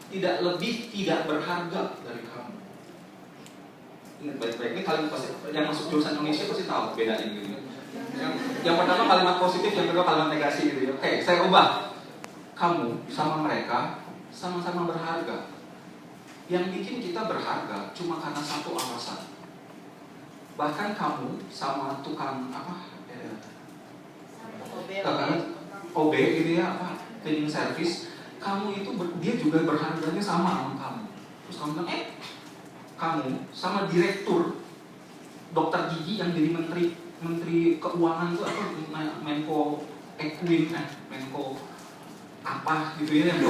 tidak lebih tidak berharga dari kamu. Ingat baik-baik, ini kalian pasti yang masuk jurusan Indonesia pasti tahu bedanya gitu. Yang pertama kalimat positif, yang kedua kalimat negasi gitu ya. Oke, saya ubah. Kamu sama mereka sama-sama berharga. Yang bikin kita berharga cuma karena satu alasan. Bahkan kamu sama tukang OB gitu ya, cleaning service, kamu itu dia juga berharganya sama kamu. Terus kamu bilang, kamu sama direktur dokter gigi yang jadi menteri keuangan tuh Menko Menko apa gitu ya, yang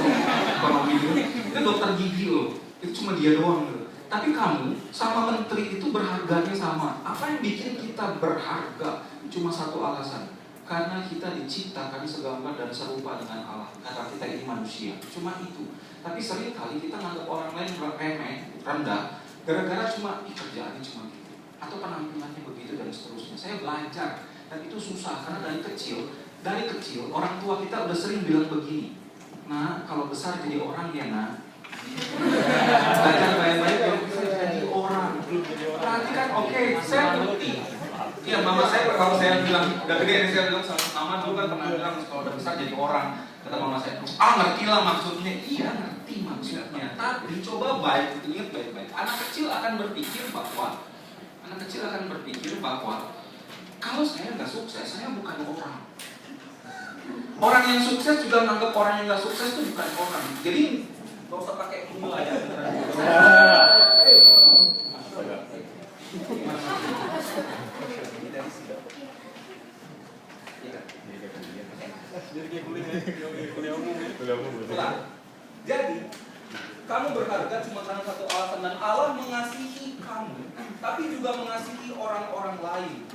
ekonomi itu dokter gigi loh, itu cuma dia doang gitu. Tapi kamu sama menteri itu berharganya sama. Apa yang bikin kita berharga? Cuma satu alasan, karena kita diciptakan segambar dan serupa dengan Allah. Karena kita ini manusia, cuma itu. Tapi sering kali kita nganggap orang lain remeh, rendah, gara-gara cuma kerjaannya cuma gitu, atau penampilannya begitu dan seterusnya. Saya belajar, dan itu susah karena dari kecil orang tua kita udah sering bilang begini, nah kalau besar jadi orang ya nak, belajar baik-baik yang bisa jadi orang. Perhatikan, oke, saya ngerti. Iya, mama saya kalau saya bilang udah gede, saya bilang sama mama dulu kan pernah bilang kalau udah besar jadi orang. Kata mama saya, ngerti lah maksudnya. Iya, ngerti maksudnya. Tapi coba ingat baik-baik. Anak kecil akan berpikir bahwa kalau saya nggak sukses, saya bukan orang. Orang yang sukses juga menganggap orang yang nggak sukses itu bukan orang. Jadi nggak usah pakai kumul aja. Jadi kamu berharga cuma karena satu alasan, dan Allah mengasihi kamu, tapi juga mengasihi orang-orang lain.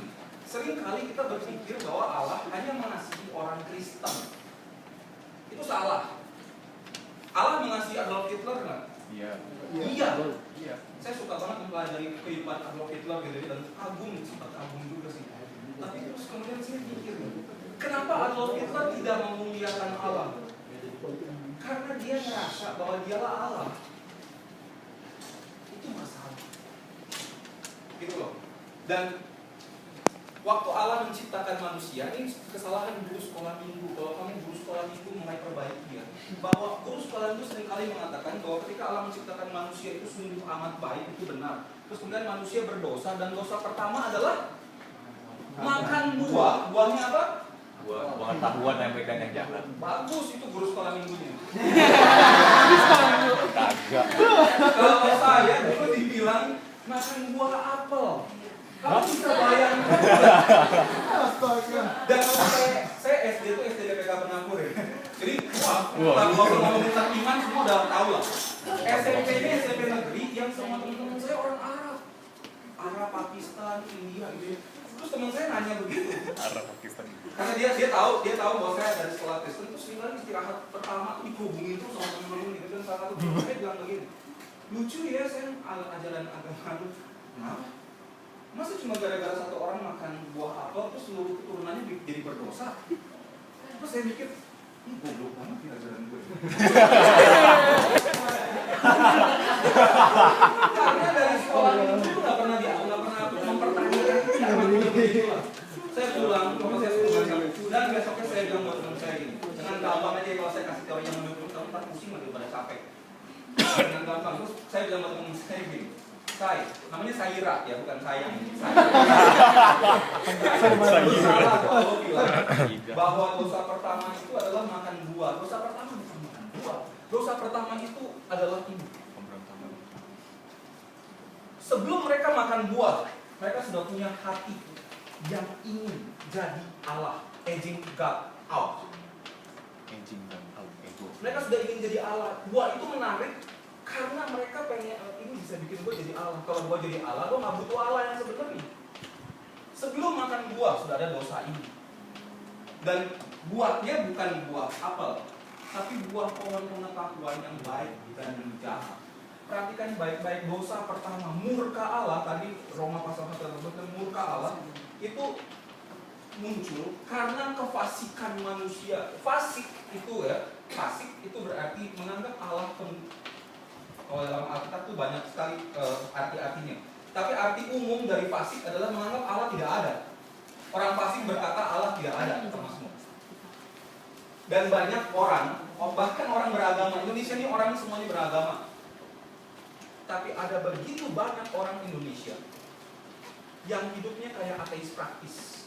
Sering kali kita berpikir bahwa Allah hanya mengasihi orang Kristen. Itu salah. Allah mengasihi Adolf Hitler nggak? Iya. Saya suka banget mempelajari kehidupan Adolf Hitler gitu, dan sempat kagum juga sih. Tapi terus kemudian saya pikir, kenapa Adolf Hitler tidak memuliakan Allah? Karena dia merasa bahwa dialah Allah. Itu masalah. Gitu loh. Dan waktu Allah menciptakan manusia, ini kesalahan guru sekolah minggu. Kalau kamu guru sekolah minggu mulai perbaiki ya, bahwa guru sekolah minggu seringkali mengatakan bahwa ketika Allah menciptakan manusia itu sungguh amat baik, itu benar. Terus kemudian manusia berdosa, dan dosa pertama adalah makan buah. Buahnya apa? Buah pengetahuan yang baik dan yang jahat. Bagus, itu guru sekolah minggunya. Kagak. Kalau saya dulu dibilang makan buah apel, kamu bisa bayangkan. Dan saya SD itu SD DPK Penangkur ya. Jadi kalau ngomongin tentang iman semua udah tahu lah. SMP ini SMP negeri yang semua teman-teman saya orang Arab, Pakistan, India gitu. Terus teman saya nanya begitu. Arab Pakistan. Karena dia tahu bahwa saya dari sekolah Kristen. Terus seringkali istirahat pertama tuh dihubungin tuh sama teman-teman gitu. Dan salah satu teman saya bilang begini, lucu ya, saya ajaran agama itu. Kenapa? Masa cuma gara-gara satu orang makan buah apel terus seluruh keturunannya jadi berdosa? Terus saya mikir, ini goblok banget ya ajaran gue. Karena dari sekolah itu nggak pernah mempertanyakan ajaran begitu lah. Saya pulang, saya dan besoknya saya bilang buat teman saya gini, dengan gampang aja kalau saya kasih teori yang mendukung kamu tak pusing daripada capek. Dengan gampang, terus saya bilang buat teman saya gini, namanya Saira ya, bukan sayang. Salah kalau bilang bahwa dosa pertama itu adalah makan buah. Dosa pertama bukan makan buah. Dosa pertama itu adalah ini. Sebelum mereka makan buah, mereka sudah punya hati yang ingin jadi Allah, edging God out. Mereka sudah ingin jadi Allah. Buah itu menarik karena mereka pengen, ini bisa bikin gue jadi Allah. Kalau gue jadi Allah, gue gak butuh Allah yang sebenarnya. Sebelum makan buah sudah ada dosa ini. Dan buahnya bukan buah apel, tapi buah pohon pengetahuan yang baik dan yang jahat. Perhatikan baik-baik, dosa pertama, murka Allah. Tadi Roma pasal 1 dan murka Allah itu muncul karena kefasikan manusia. Fasik itu berarti menganggap Allah Kalau dalam Alkitab tuh banyak sekali arti-artinya. Tapi arti umum dari fasik adalah menganggap Allah tidak ada. Orang fasik berkata Allah tidak ada, termasuk. Dan banyak orang, bahkan orang beragama, Indonesia ini orang semuanya beragama. Tapi ada begitu banyak orang Indonesia yang hidupnya kayak ateis praktis.